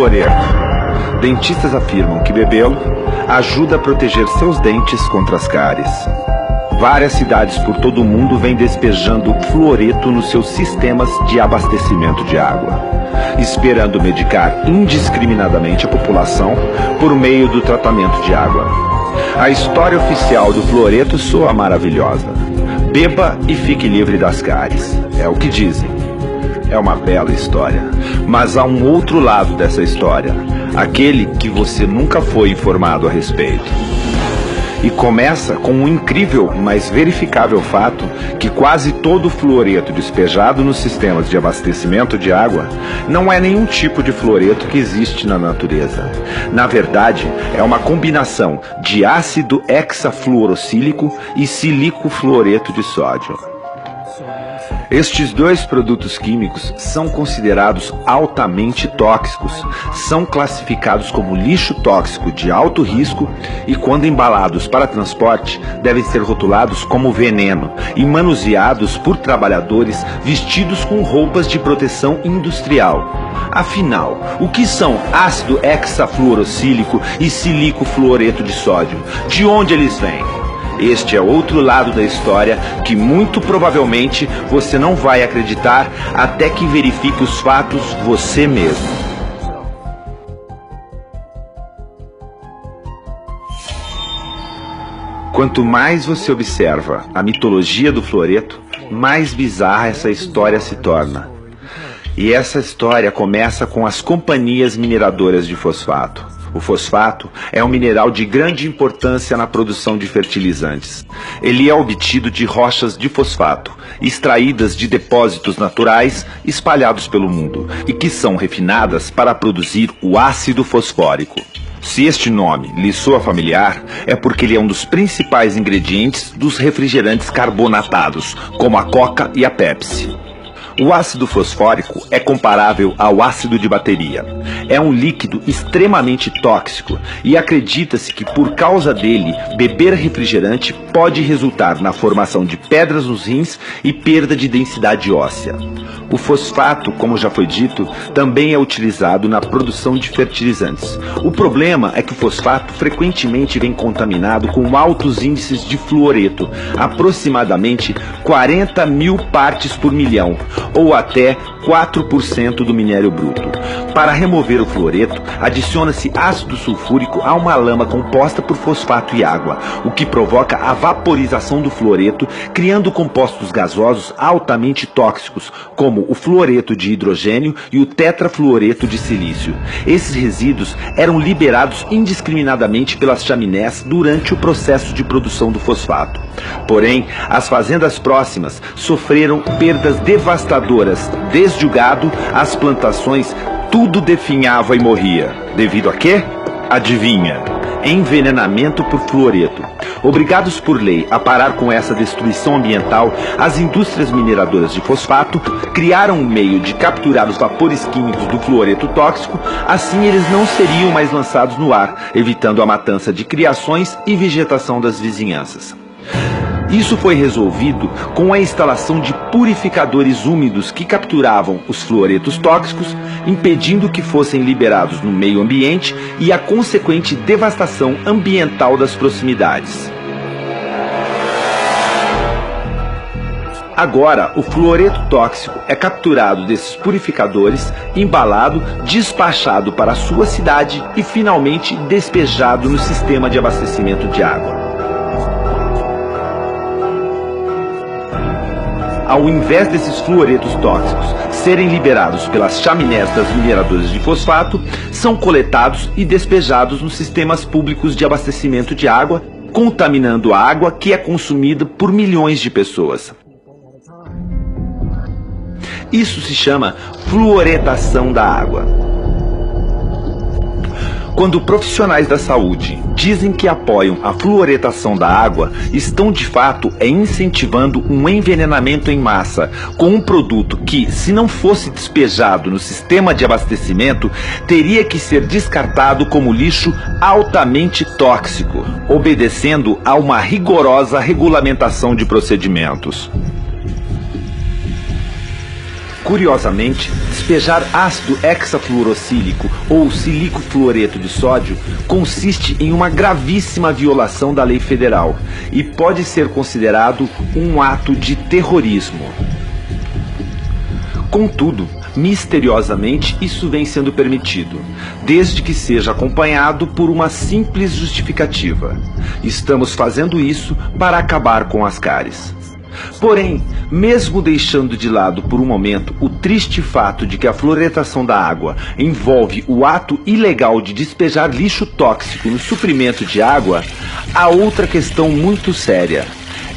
fluoreto. Dentistas afirmam que bebê-lo ajuda a proteger seus dentes contra as cáries. Várias cidades por todo o mundo vêm despejando fluoreto nos seus sistemas de abastecimento de água, esperando medicar indiscriminadamente a população por meio do tratamento de água. A história oficial do fluoreto soa maravilhosa. Beba e fique livre das cáries. É o que dizem. É uma bela história. Mas há um outro lado dessa história, aquele que você nunca foi informado a respeito. E começa com um incrível, mas verificável fato que quase todo o fluoreto despejado nos sistemas de abastecimento de água não é nenhum tipo de fluoreto que existe na natureza. Na verdade, é uma combinação de ácido hexafluorosílico e silicofluoreto de sódio. Estes dois produtos químicos são considerados altamente tóxicos, são classificados como lixo tóxico de alto risco e, quando embalados para transporte, devem ser rotulados como veneno e manuseados por trabalhadores vestidos com roupas de proteção industrial. Afinal, o que são ácido hexafluorosílico e silicofluoreto de sódio? De onde eles vêm? Este é outro lado da história que muito provavelmente você não vai acreditar até que verifique os fatos você mesmo. Quanto mais você observa a mitologia do fluoreto, mais bizarra essa história se torna. E essa história começa com as companhias mineradoras de fosfato. O fosfato é um mineral de grande importância na produção de fertilizantes. Ele é obtido de rochas de fosfato, extraídas de depósitos naturais espalhados pelo mundo, e que são refinadas para produzir o ácido fosfórico. Se este nome lhe soa familiar, é porque ele é um dos principais ingredientes dos refrigerantes carbonatados, como a Coca e a Pepsi. O ácido fosfórico é comparável ao ácido de bateria. É um líquido extremamente tóxico e acredita-se que por causa dele, beber refrigerante pode resultar na formação de pedras nos rins e perda de densidade óssea. O fosfato, como já foi dito, também é utilizado na produção de fertilizantes. O problema é que o fosfato frequentemente vem contaminado com altos índices de fluoreto, aproximadamente 40 mil partes por milhão, ou até 4% do minério bruto. Para remover o fluoreto, adiciona-se ácido sulfúrico a uma lama composta por fosfato e água, o que provoca a vaporização do fluoreto, criando compostos gasosos altamente tóxicos, como o fluoreto de hidrogênio e o tetrafluoreto de silício. Esses resíduos eram liberados indiscriminadamente pelas chaminés durante o processo de produção do fosfato. Porém, as fazendas próximas sofreram perdas devastadoras, desde o gado às plantações, tudo definhava e morria. Devido a quê? Adivinha? Envenenamento por fluoreto. Obrigados por lei a parar com essa destruição ambiental, as indústrias mineradoras de fosfato criaram um meio de capturar os vapores químicos do fluoreto tóxico, assim eles não seriam mais lançados no ar, evitando a matança de criações e vegetação das vizinhanças. Isso foi resolvido com a instalação de purificadores úmidos que capturavam os fluoretos tóxicos, impedindo que fossem liberados no meio ambiente e a consequente devastação ambiental das proximidades. Agora, o fluoreto tóxico é capturado desses purificadores, embalado, despachado para a sua cidade e finalmente despejado no sistema de abastecimento de água. Ao invés desses fluoretos tóxicos serem liberados pelas chaminés das mineradoras de fosfato, são coletados e despejados nos sistemas públicos de abastecimento de água, contaminando a água que é consumida por milhões de pessoas. Isso se chama fluoretação da água. Quando profissionais da saúde dizem que apoiam a fluoretação da água, estão de fato incentivando um envenenamento em massa com um produto que, se não fosse despejado no sistema de abastecimento, teria que ser descartado como lixo altamente tóxico, obedecendo a uma rigorosa regulamentação de procedimentos. Curiosamente, Despejar ácido hexafluorosílico ou silico-fluoreto de sódio consiste em uma gravíssima violação da lei federal e pode ser considerado um ato de terrorismo. Contudo, misteriosamente, isso vem sendo permitido, desde que seja acompanhado por uma simples justificativa. Estamos fazendo isso para acabar com as cáries. Porém, mesmo deixando de lado por um momento o triste fato de que a fluoretação da água envolve o ato ilegal de despejar lixo tóxico no suprimento de água, há outra questão muito séria.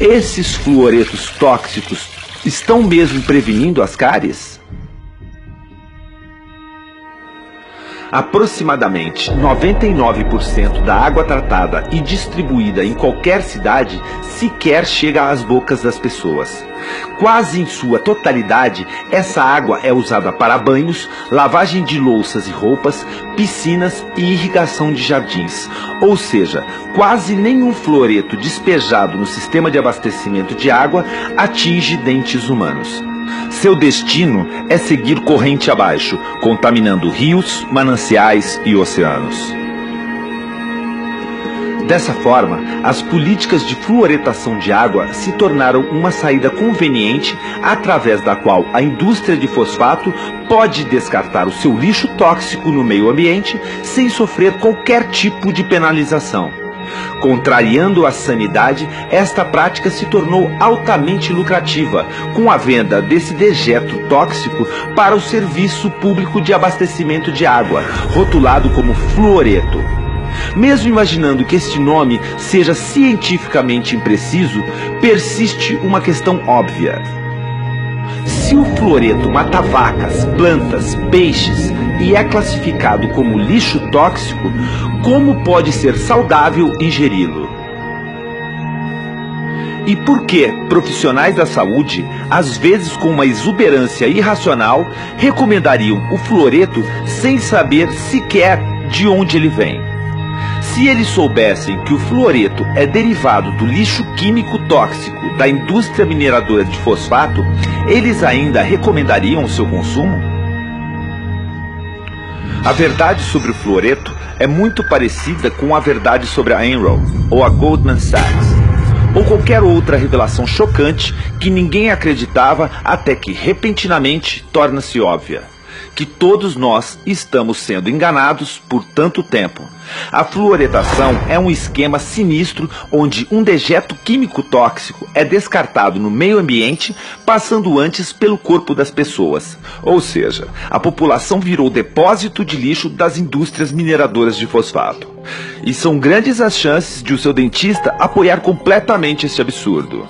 Esses fluoretos tóxicos estão mesmo prevenindo as cáries? Aproximadamente 99% da água tratada e distribuída em qualquer cidade sequer chega às bocas das pessoas. Quase em sua totalidade, essa água é usada para banhos, lavagem de louças e roupas, piscinas e irrigação de jardins. Ou seja, quase nenhum fluoreto despejado no sistema de abastecimento de água atinge dentes humanos. Seu destino é seguir corrente abaixo, contaminando rios, mananciais e oceanos. Dessa forma, as políticas de fluoretação de água se tornaram uma saída conveniente através da qual a indústria de fosfato pode descartar o seu lixo tóxico no meio ambiente sem sofrer qualquer tipo de penalização. Contrariando a sanidade, esta prática se tornou altamente lucrativa, com a venda desse dejeto tóxico para o serviço público de abastecimento de água, rotulado como fluoreto. Mesmo imaginando que este nome seja cientificamente impreciso, persiste uma questão óbvia. Se o fluoreto mata vacas, plantas, peixes e é classificado como lixo tóxico, como pode ser saudável ingeri-lo? E por que profissionais da saúde, às vezes com uma exuberância irracional, recomendariam o fluoreto sem saber sequer de onde ele vem? Se eles soubessem que o fluoreto é derivado do lixo químico tóxico da indústria mineradora de fosfato, eles ainda recomendariam o seu consumo? A verdade sobre o fluoreto é muito parecida com a verdade sobre a Enron ou a Goldman Sachs, ou qualquer outra revelação chocante que ninguém acreditava até que repentinamente torna-se óbvia. Que todos nós estamos sendo enganados por tanto tempo. A fluoretação é um esquema sinistro onde um dejeto químico tóxico é descartado no meio ambiente, passando antes pelo corpo das pessoas. Ou seja, a população virou depósito de lixo das indústrias mineradoras de fosfato. E são grandes as chances de o seu dentista apoiar completamente este absurdo.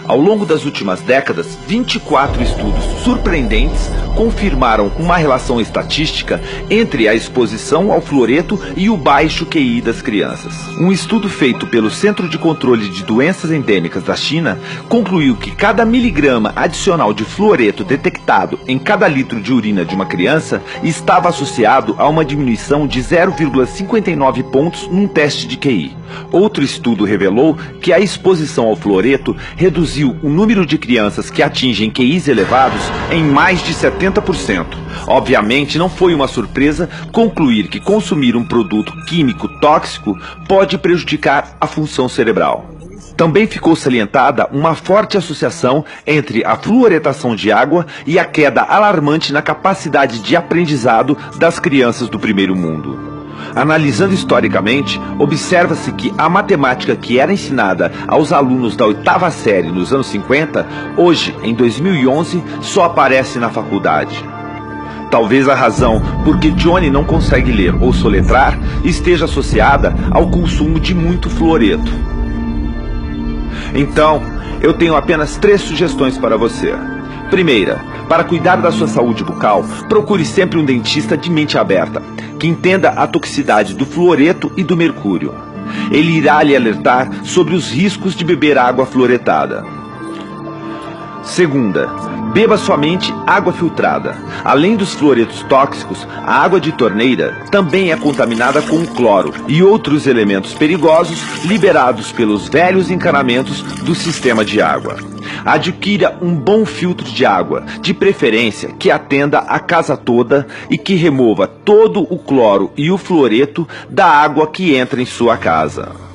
Ao longo das últimas décadas, 24 estudos surpreendentes confirmaram uma relação estatística entre a exposição ao fluoreto e o baixo QI das crianças. Um estudo feito pelo Centro de Controle de Doenças Endêmicas da China concluiu que cada miligrama adicional de fluoreto detectado em cada litro de urina de uma criança estava associado a uma diminuição de 0,59 pontos num teste de QI. Outro estudo revelou que a exposição ao fluoreto reduziu o número de crianças que atingem QIs elevados em mais de 70%. Obviamente, não foi uma surpresa concluir que consumir um produto químico tóxico pode prejudicar a função cerebral. Também ficou salientada uma forte associação entre a fluoretação de água e a queda alarmante na capacidade de aprendizado das crianças do primeiro mundo. Analisando historicamente, observa-se que a matemática que era ensinada aos alunos da 8ª série nos anos 50, hoje, em 2011, só aparece na faculdade. Talvez a razão por que Johnny não consegue ler ou soletrar esteja associada ao consumo de muito fluoreto. Então, eu tenho apenas 3 sugestões para você. Primeira, para cuidar da sua saúde bucal, procure sempre um dentista de mente aberta, que entenda a toxicidade do fluoreto e do mercúrio. Ele irá lhe alertar sobre os riscos de beber água fluoretada. Segunda, beba somente água filtrada. Além dos fluoretos tóxicos, a água de torneira também é contaminada com cloro e outros elementos perigosos liberados pelos velhos encanamentos do sistema de água. Adquira um bom filtro de água, de preferência que atenda a casa toda e que remova todo o cloro e o fluoreto da água que entra em sua casa.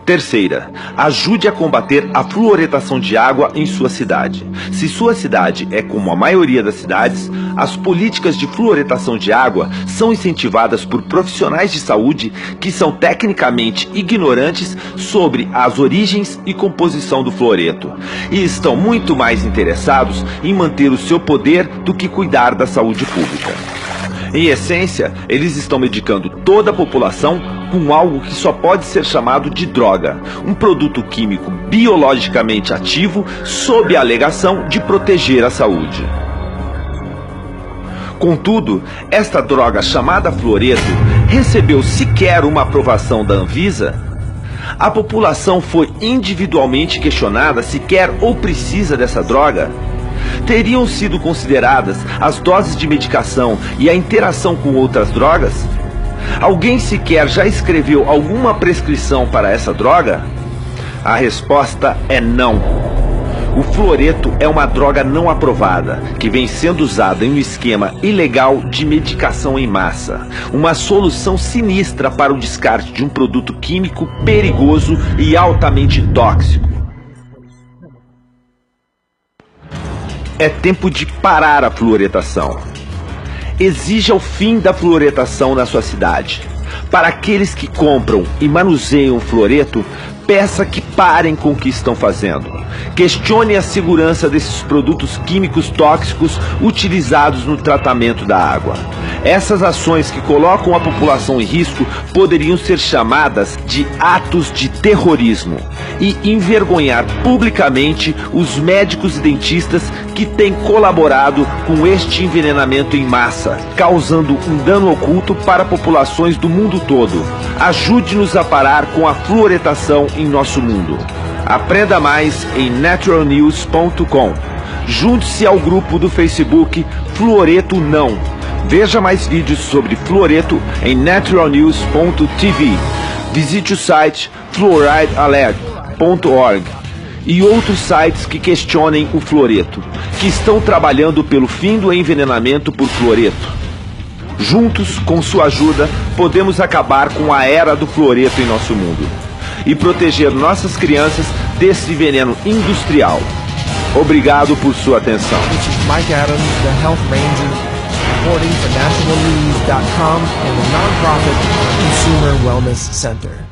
Terceira, ajude a combater a fluoretação de água em sua cidade. Se sua cidade é como a maioria das cidades, as políticas de fluoretação de água são incentivadas por profissionais de saúde que são tecnicamente ignorantes sobre as origens e composição do fluoreto e estão muito mais interessados em manter o seu poder do que cuidar da saúde pública. Em essência, eles estão medicando toda a população com algo que só pode ser chamado de droga, um produto químico biologicamente ativo sob a alegação de proteger a saúde. Contudo, esta droga chamada fluoreto recebeu sequer uma aprovação da Anvisa? A população foi individualmente questionada se quer ou precisa dessa droga? Teriam sido consideradas as doses de medicação e a interação com outras drogas? Alguém sequer já escreveu alguma prescrição para essa droga? A resposta é não. O fluoreto é uma droga não aprovada, que vem sendo usada em um esquema ilegal de medicação em massa. Uma solução sinistra para o descarte de um produto químico perigoso e altamente tóxico. É tempo de parar a fluoretação. Exija o fim da fluoretação na sua cidade. Para aqueles que compram e manuseiam o fluoreto, peça que parem com o que estão fazendo. Questione a segurança desses produtos químicos tóxicos utilizados no tratamento da água. Essas ações que colocam a população em risco poderiam ser chamadas de atos de terrorismo e envergonhar publicamente os médicos e dentistas que têm colaborado com este envenenamento em massa, causando um dano oculto para populações do mundo todo. Ajude-nos a parar com a fluoretação em nosso mundo. Aprenda mais em naturalnews.com. Junte-se ao grupo do Facebook Fluoreto Não. Veja mais vídeos sobre fluoreto em naturalnews.tv. Visite o site fluoridealert.org e outros sites que questionem o fluoreto, que estão trabalhando pelo fim do envenenamento por fluoreto. Juntos, com sua ajuda, podemos acabar com a era do fluoreto em nosso mundo e proteger nossas crianças desse veneno industrial. Obrigado por sua atenção. This is Mike Adams, the Health Ranger, reporting for NationalNews.com and the nonprofit Consumer Wellness Center.